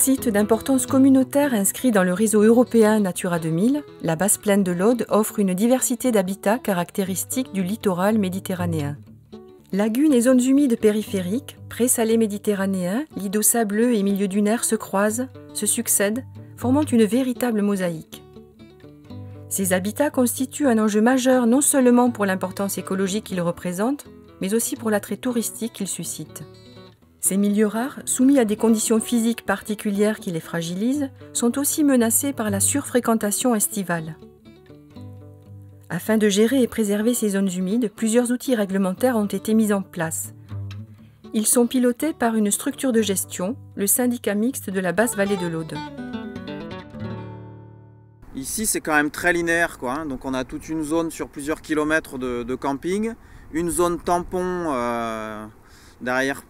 Site d'importance communautaire inscrit dans le réseau européen Natura 2000, la basse plaine de l'Aude offre une diversité d'habitats caractéristiques du littoral méditerranéen. Lagunes et zones humides périphériques, présalés méditerranéens, lits d'eau sableux et milieux dunaires se croisent, se succèdent, formant une véritable mosaïque. Ces habitats constituent un enjeu majeur non seulement pour l'importance écologique qu'ils représentent, mais aussi pour l'attrait touristique qu'ils suscitent. Ces milieux rares, soumis à des conditions physiques particulières qui les fragilisent, sont aussi menacés par la surfréquentation estivale. Afin de gérer et préserver ces zones humides, plusieurs outils réglementaires ont été mis en place. Ils sont pilotés par une structure de gestion, le syndicat mixte de la basse vallée de l'Aude. Ici, c'est quand même très linéaire, quoi. Donc on a toute une zone sur plusieurs kilomètres de camping, une zone tampon derrière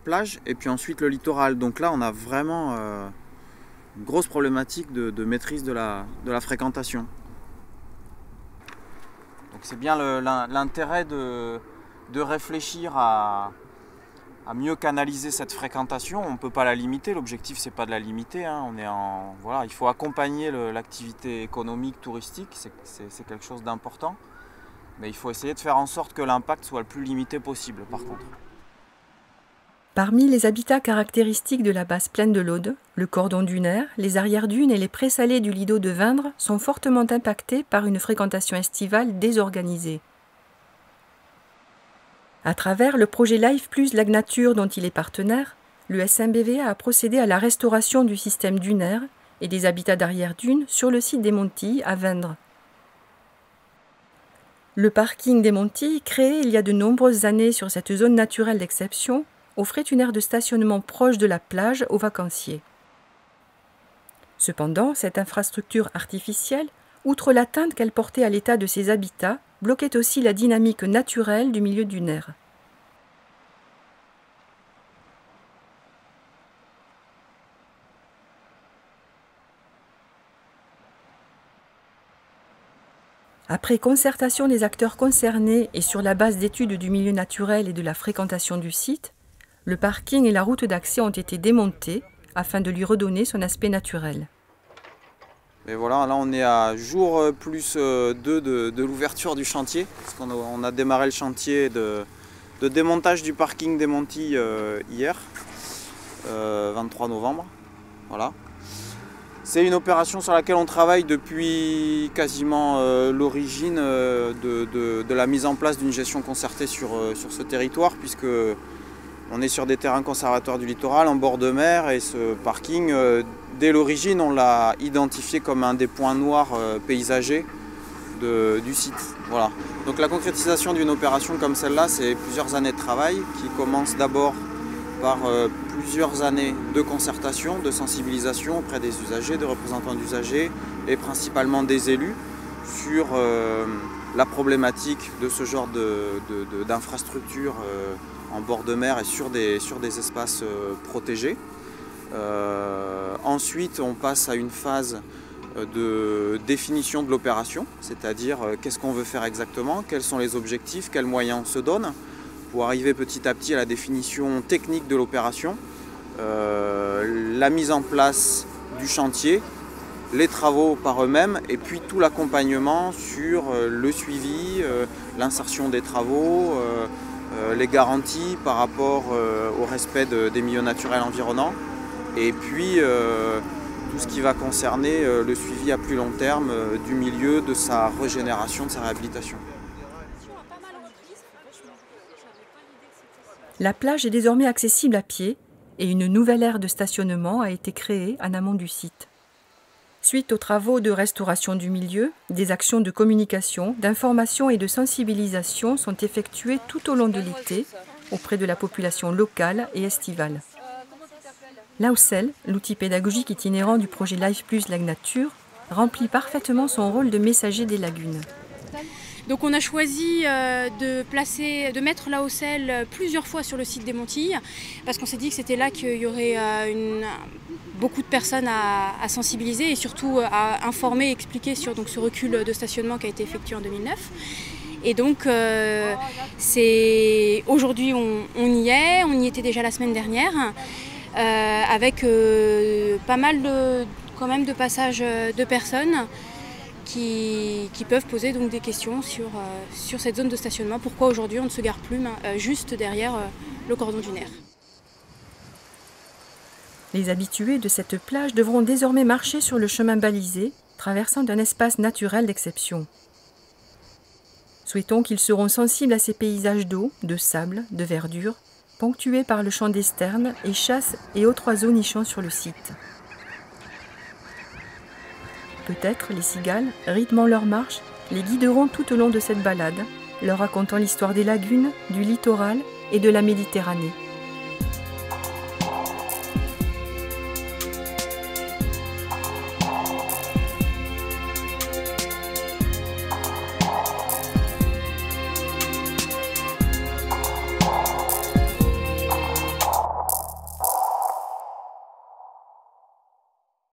plage, et puis ensuite le littoral. Donc là, on a vraiment une grosse problématique de maîtrise de la fréquentation. Donc c'est bien l'intérêt de réfléchir à mieux canaliser cette fréquentation. On ne peut pas la limiter, l'objectif c'est pas de la limiter, hein. Voilà, il faut accompagner l'activité économique, touristique, c'est quelque chose d'important. Mais il faut essayer de faire en sorte que l'impact soit le plus limité possible par contre. Parmi les habitats caractéristiques de la basse plaine de l'Aude, le cordon dunaire, les arrières-dunes et les présalés du lido de Vindre sont fortement impactés par une fréquentation estivale désorganisée. À travers le projet Life Plus Lac Nature dont il est partenaire, le SMBVA a procédé à la restauration du système dunaire et des habitats d'arrière-dunes sur le site des Montilles à Vindre. Le parking des Montilles, créé il y a de nombreuses années sur cette zone naturelle d'exception, offrait une aire de stationnement proche de la plage aux vacanciers. Cependant, cette infrastructure artificielle, outre l'atteinte qu'elle portait à l'état de ses habitats, bloquait aussi la dynamique naturelle du milieu dunaire. Après concertation des acteurs concernés et sur la base d'études du milieu naturel et de la fréquentation du site, le parking et la route d'accès ont été démontés afin de lui redonner son aspect naturel. Et voilà, là on est à jour plus 2 de l'ouverture du chantier, parce qu'on a démarré le chantier de démontage du parking des Montilles hier, 23 novembre. Voilà. C'est une opération sur laquelle on travaille depuis quasiment l'origine de la mise en place d'une gestion concertée sur ce territoire, puisque on est sur des terrains conservatoires du littoral, en bord de mer, et ce parking, dès l'origine, on l'a identifié comme un des points noirs paysagers du site. Voilà. Donc la concrétisation d'une opération comme celle-là, c'est plusieurs années de travail qui commencent d'abord par plusieurs années de concertation, de sensibilisation auprès des usagers, des représentants d'usagers et principalement des élus sur la problématique de ce genre d'infrastructures en bord de mer et sur des espaces protégés. Ensuite, on passe à une phase de définition de l'opération, c'est-à-dire qu'est-ce qu'on veut faire exactement, quels sont les objectifs, quels moyens on se donne, pour arriver petit à petit à la définition technique de l'opération, la mise en place du chantier, les travaux par eux-mêmes et puis tout l'accompagnement sur le suivi, l'insertion des travaux, les garanties par rapport au respect des milieux naturels environnants et puis tout ce qui va concerner le suivi à plus long terme du milieu, de sa régénération, de sa réhabilitation. La plage est désormais accessible à pied et une nouvelle aire de stationnement a été créée en amont du site. Suite aux travaux de restauration du milieu, des actions de communication, d'information et de sensibilisation sont effectuées tout au long de l'été auprès de la population locale et estivale. L'AOCEL, l'outil pédagogique itinérant du projet Life Plus Lac Nature, remplit parfaitement son rôle de messager des lagunes. Donc on a choisi de mettre l'AOCEL plusieurs fois sur le site des Montilles parce qu'on s'est dit que c'était là qu'il y aurait beaucoup de personnes à sensibiliser et surtout à informer et expliquer sur ce recul de stationnement qui a été effectué en 2009. Et donc aujourd'hui on y est, on y était déjà la semaine dernière. avec pas mal quand même de passages de personnes qui peuvent poser donc des questions sur cette zone de stationnement. Pourquoi aujourd'hui on ne se gare plus juste derrière le cordon dunaire? Les habitués de cette plage devront désormais marcher sur le chemin balisé, traversant un espace naturel d'exception. Souhaitons qu'ils seront sensibles à ces paysages d'eau, de sable, de verdure, ponctués par le chant des sternes et chasses et autres oiseaux nichant sur le site. Peut-être les cigales, rythmant leur marche, les guideront tout au long de cette balade, leur racontant l'histoire des lagunes, du littoral et de la Méditerranée.